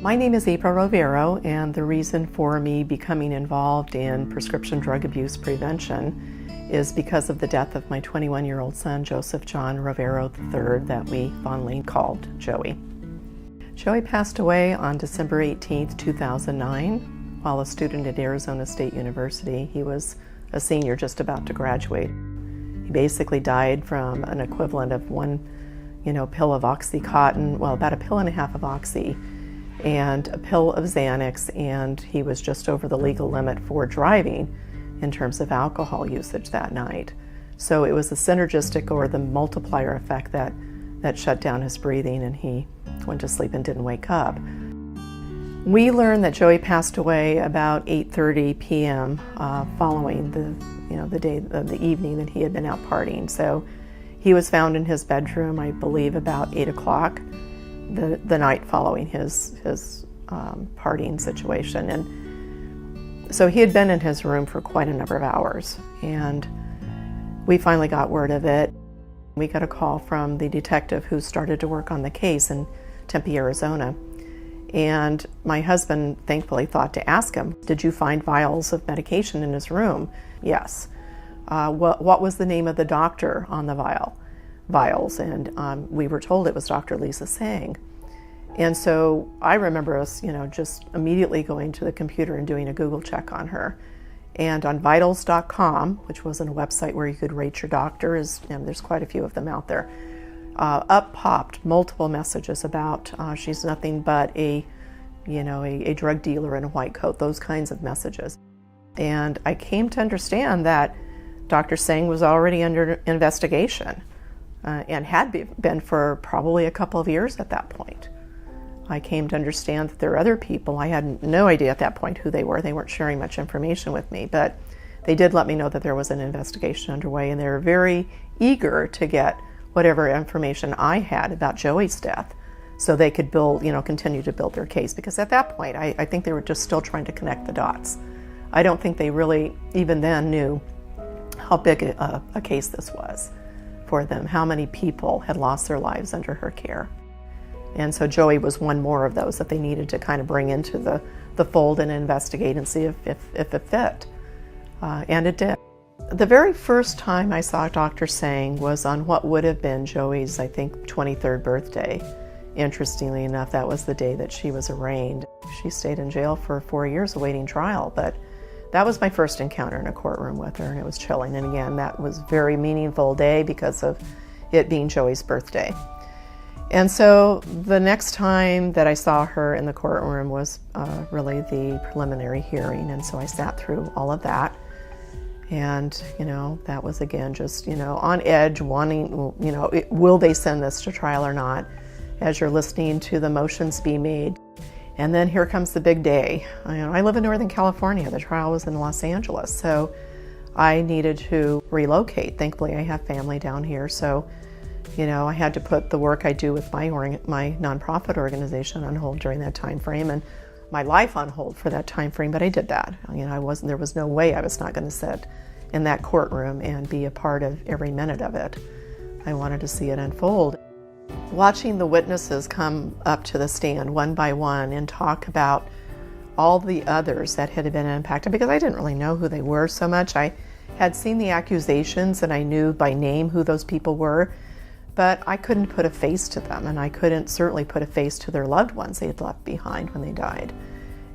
My name is April Rovero, and the reason for me becoming involved in prescription drug abuse prevention is because of the death of my 21-year-old son, Joseph John Rovero III, that we fondly called Joey. Joey passed away on December 18, 2009, while a student at Arizona State University. He was a senior just about to graduate. He basically died from an equivalent of one, pill of Oxycontin, well, about a pill and a half of Oxy, and a pill of Xanax, and he was just over the legal limit for driving in terms of alcohol usage that night. So it was the synergistic or the multiplier effect that shut down his breathing, and he went to sleep and didn't wake up. We learned that Joey passed away about 8:30 p.m. Following the evening that he had been out partying. So he was found in his bedroom, I believe, about 8 o'clock. The night following his partying situation. And so he had been in his room for quite a number of hours, and we finally got word of it. We got a call from the detective who started to work on the case in Tempe, Arizona, and my husband thankfully thought to ask him, "Did you find vials of medication in his room?" "Yes." What was the name of the doctor on the vials? And we were told it was Dr. Lisa Sang. And so I remember us, just immediately going to the computer and doing a Google check on her. And on vitals.com, which wasn't a website where you could rate your doctor, there's quite a few of them out there, up popped multiple messages about she's nothing but a drug dealer in a white coat, those kinds of messages. And I came to understand that Dr. Sang was already under investigation. And had been for probably a couple of years at that point. I came to understand that there are other people. I had no idea at that point who they were. They weren't sharing much information with me, but they did let me know that there was an investigation underway, and they were very eager to get whatever information I had about Joey's death so they could continue to build their case, because at that point I think they were just still trying to connect the dots. I don't think they really even then knew how big a case this was for them, how many people had lost their lives under her care. And so Joey was one more of those that they needed to kind of bring into the fold and investigate and see if it fit. And it did. The very first time I saw Dr. Sang was on what would have been Joey's, I think, 23rd birthday. Interestingly enough, that was the day that she was arraigned. She stayed in jail for 4 years awaiting trial, but that was my first encounter in a courtroom with her, and it was chilling. And again, that was a very meaningful day because of it being Joey's birthday. And so the next time that I saw her in the courtroom was really the preliminary hearing. And so I sat through all of that. And, that was again just, on edge, wanting, will they send this to trial or not, as you're listening to the motions be made. And then here comes the big day. I live in Northern California. The trial was in Los Angeles, so I needed to relocate. Thankfully, I have family down here, so I had to put the work I do with my nonprofit organization on hold during that time frame, and my life on hold for that time frame. But I did that. There was no way I was not going to sit in that courtroom and be a part of every minute of it. I wanted to see it unfold. Watching the witnesses come up to the stand one by one and talk about all the others that had been impacted, because I didn't really know who they were so much. I had seen the accusations and I knew by name who those people were, but I couldn't put a face to them, and I couldn't certainly put a face to their loved ones they had left behind when they died.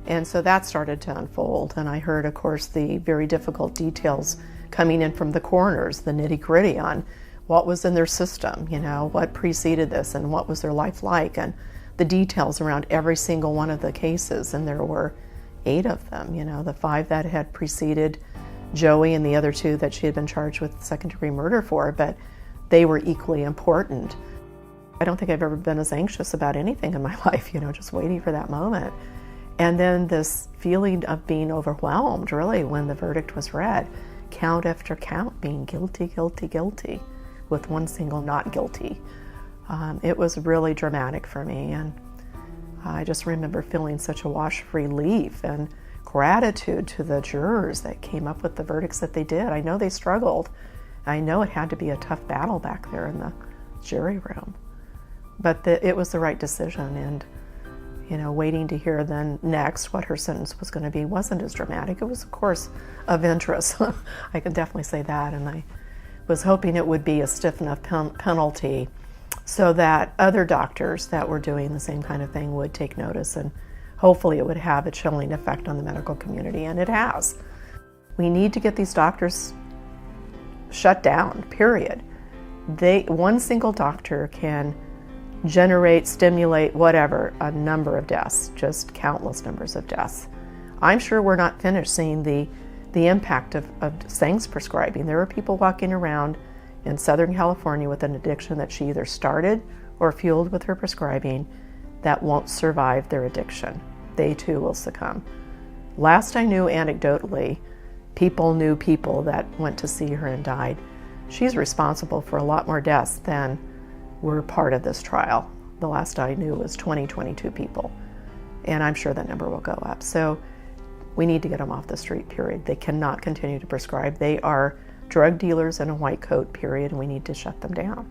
And so that started to unfold, and I heard, of course, the very difficult details coming in from the coroners, the nitty-gritty on what was in their system, what preceded this and what was their life like, and the details around every single one of the cases. And there were 8 of them, the 5 that had preceded Joey and the other 2 that she had been charged with second-degree murder for, but they were equally important. I don't think I've ever been as anxious about anything in my life, just waiting for that moment. And then this feeling of being overwhelmed, really, when the verdict was read, count after count being guilty, guilty, guilty, with one single not guilty. It was really dramatic for me, and I just remember feeling such a wash of relief and gratitude to the jurors that came up with the verdicts that they did. I know they struggled. I know it had to be a tough battle back there in the jury room, but it was the right decision. And waiting to hear then next what her sentence was going to be wasn't as dramatic. It was, of course, of interest. I can definitely say that. And I was hoping it would be a stiff enough penalty so that other doctors that were doing the same kind of thing would take notice, and hopefully it would have a chilling effect on the medical community, and it has. We need to get these doctors shut down, period. One single doctor can generate, stimulate, whatever, a number of deaths, just countless numbers of deaths. I'm sure we're not finished seeing the impact of Tseng's prescribing. There are people walking around in Southern California with an addiction that she either started or fueled with her prescribing that won't survive their addiction. They too will succumb. Last I knew, anecdotally, people knew people that went to see her and died. She's responsible for a lot more deaths than were part of this trial. The last I knew was 22 people. And I'm sure that number will go up. So we need to get them off the street, period. They cannot continue to prescribe. They are drug dealers in a white coat, period, and we need to shut them down.